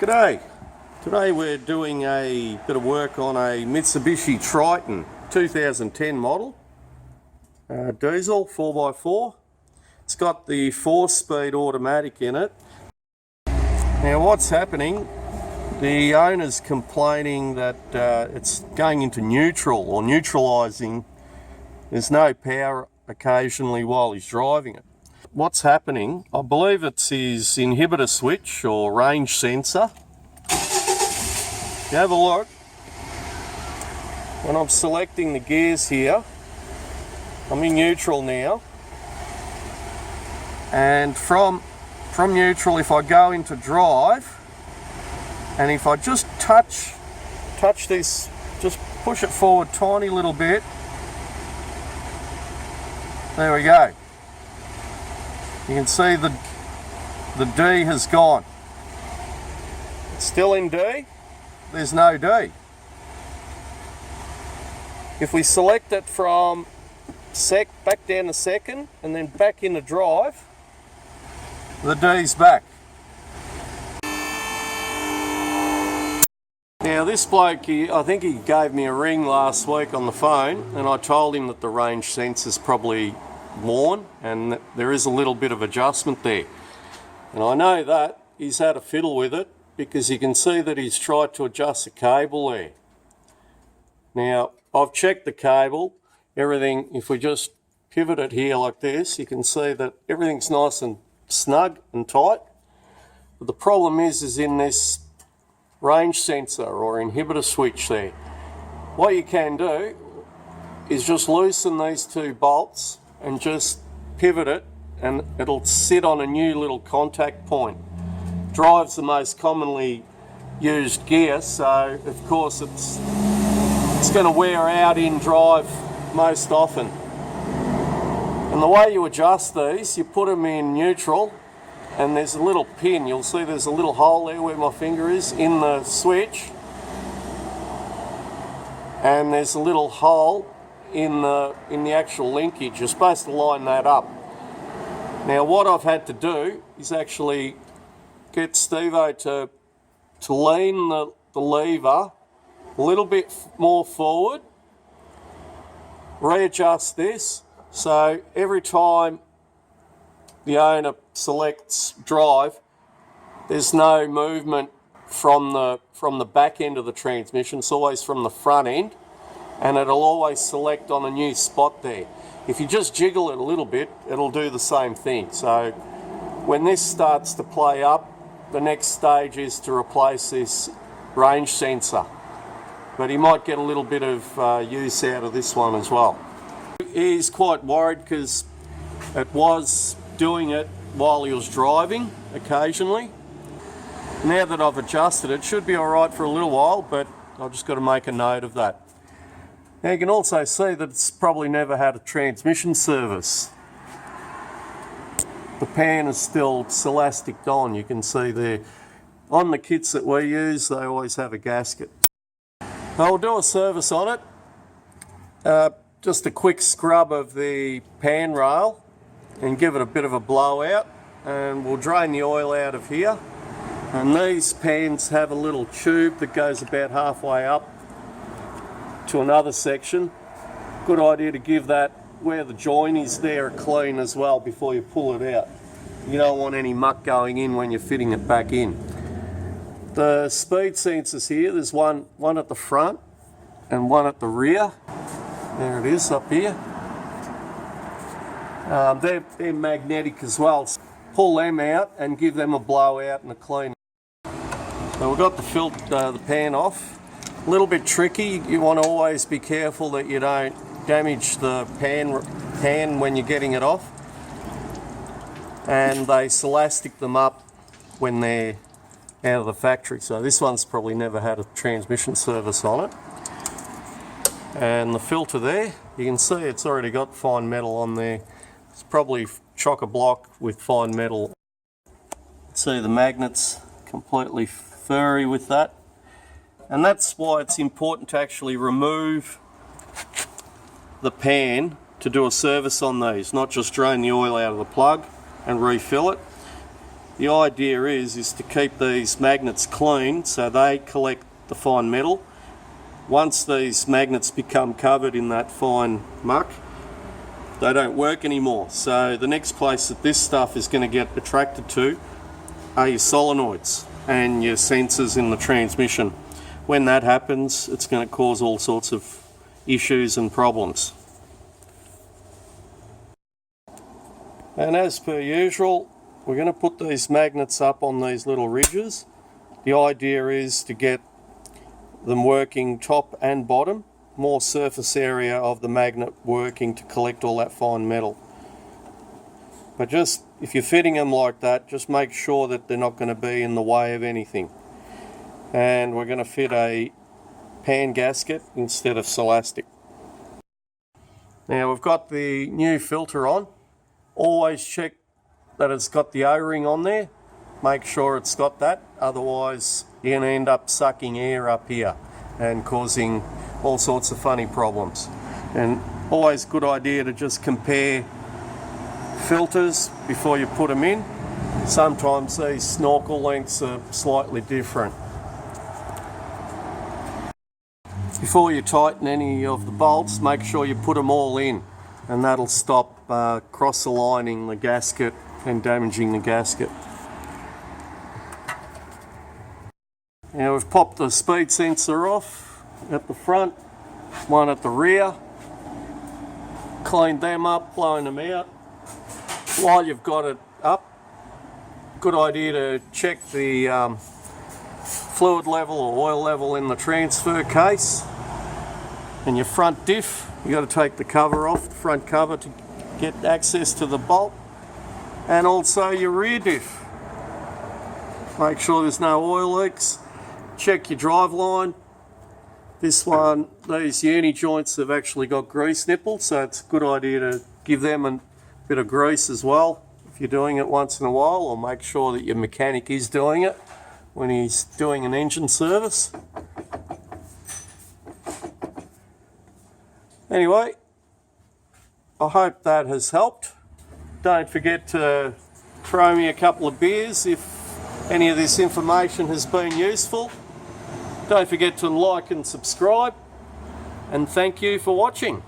G'day. Today we're doing a bit of work on a Mitsubishi Triton 2010 model. Diesel 4x4. It's got the 4-speed automatic in it. Now what's happening, the owner's complaining that it's going into neutral or neutralizing. There's no power occasionally while he's driving it. What's happening, I believe it's his inhibitor switch or range sensor. If you have a look, when I'm selecting the gears here, I'm in neutral now, and from neutral, if I go into drive, and if I just touch this, just push it forward tiny little bit, there we go. You can see the D has gone. It's still in D, there's no D. If we select it from back down to second and then back into drive, the D's back. Now this bloke, I think he gave me a ring last week on the phone, and I told him that the range sensor's probably worn and there is a little bit of adjustment there. And I know that he's had a fiddle with it because you can see that he's tried to adjust the cable there. Now I've checked the cable, everything, if we just pivot it here like this, you can see that everything's nice and snug and tight. But the problem is in this range sensor or inhibitor switch there. What you can do is just loosen these two bolts and just pivot it, and it'll sit on a new little contact point. Drive's the most commonly used gear, so of course it's going to wear out in drive most often. And the way you adjust these, you put them in neutral, and there's a little pin. You'll see there's a little hole there where my finger is in the switch, and there's a little hole in the actual linkage. You're supposed to line that up. Now what I've had to do is actually get Steve-O to lean the lever a little bit more forward, readjust this, so every time the owner selects drive, there's no movement from the back end of the transmission. It's always from the front end, and it'll always select on a new spot there. If you just jiggle it a little bit, it'll do the same thing. So when this starts to play up, the next stage is to replace this range sensor. But he might get a little bit of use out of this one as well. He's quite worried because it was doing it while he was driving occasionally. Now that I've adjusted it, should be all right for a little while, but I've just got to make a note of that. Now you can also see that it's probably never had a transmission service. The pan is still elasticed on, you can see there. On the kits that we use, they always have a gasket. I'll do a service on it. Just a quick scrub of the pan rail and give it a bit of a blowout, and we'll drain the oil out of here. And these pans have a little tube that goes about halfway up to another section. Good idea to give that, where the joint is there, a clean as well before you pull it out. You don't want any muck going in when you're fitting it back in. The speed sensors here, there's one at the front and one at the rear. There it is up here. They're magnetic as well. So pull them out and give them a blowout and a clean. So we've got the pan off. A little bit tricky. You want to always be careful that you don't damage the pan when you're getting it off. And they elastic them up when they're out of the factory. So this one's probably never had a transmission service on it. And the filter there, you can see it's already got fine metal on there. It's probably chock-a-block with fine metal. See the magnets completely furry with that. And that's why it's important to actually remove the pan to do a service on these, not just drain the oil out of the plug and refill it. the idea is to keep these magnets clean so they collect the fine metal. Once these magnets become covered in that fine muck, they don't work anymore. So the next place that this stuff is going to get attracted to are your solenoids and your sensors in the transmission. When that happens, it's going to cause all sorts of issues and problems. And as per usual, we're going to put these magnets up on these little ridges. The idea is to get them working top and bottom, more surface area of the magnet working to collect all that fine metal. But just, if you're fitting them like that, just make sure that they're not going to be in the way of anything. And we're going to fit a pan gasket instead of Celastic. Now we've got the new filter on. Always check that it's got the O-ring on there. Make sure it's got that, otherwise you're going to end up sucking air up here and causing all sorts of funny problems. And always a good idea to just compare filters before you put them in. Sometimes these snorkel lengths are slightly different. Before you tighten any of the bolts, make sure you put them all in, and that'll stop cross-aligning the gasket and damaging the gasket. Now we've popped the speed sensor off at the front, one at the rear, cleaned them up, blown them out. While you've got it up, good idea to check the fluid level or oil level in the transfer case. And your front diff, you've got to take the cover off, the front cover, to get access to the bolt. And also your rear diff. Make sure there's no oil leaks. Check your drive line. This one, these uni joints have actually got grease nipples, so it's a good idea to give them a bit of grease as well if you're doing it once in a while, or make sure that your mechanic is doing it when he's doing an engine service. Anyway, I hope that has helped. Don't forget to throw me a couple of beers if any of this information has been useful. Don't forget to like and subscribe, and thank you for watching.